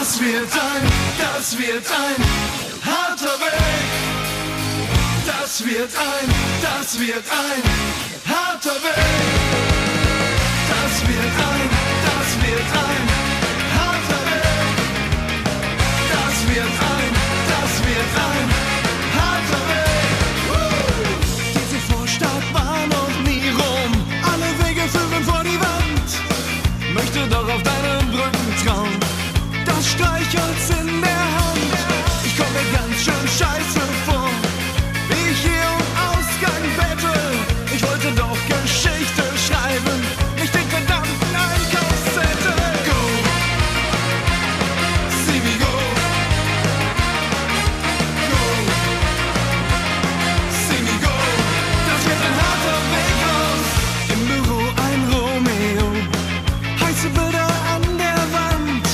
Das wird ein harter Weg. Das wird ein harter Weg. Das wird ein harter Weg. Das wird ein harter Weg. Diese Vorstadt war noch nie Rom. Alle Wege führen vor die Wand. Möchte doch auf deine Brücken trauen. Das Streichholz in der Hand. Ich komme mir ganz schön scheiße vor, wie ich hier um Ausgang bette. Ich wollte doch Geschichte schreiben, nicht den verdammten Einkaufszettel. Go, see me go. Go, see me go. Das wird ein harter Weg raus. Im Büro ein Romeo, heiße Bilder an der Wand.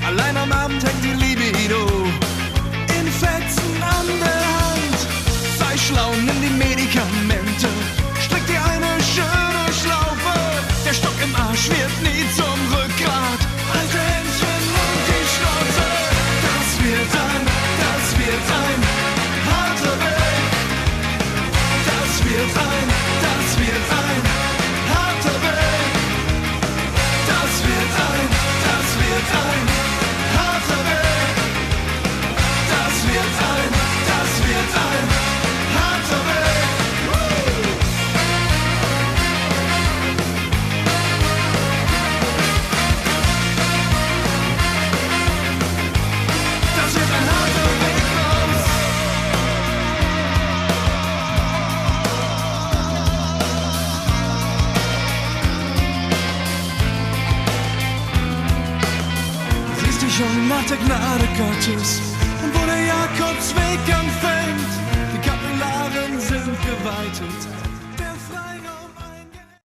Allein am Abend hängt die Libido in Fetzen an der Hand. Sei schlau, nimm die Medikamente, strick dir eine schöne Schlaufe. Der Stock im Arsch wird nie zum Rückgrat. Alte Händchen und die Schnauze. Das wird ein harter Weg. Das wird ein harter Weg. Das wird ein harter Weg. Das wird ein harter Weg. Das wird ein harter Weg raus. Siehst du schon nach der Gnade Gottes und wo der Jakobsweg anfängt,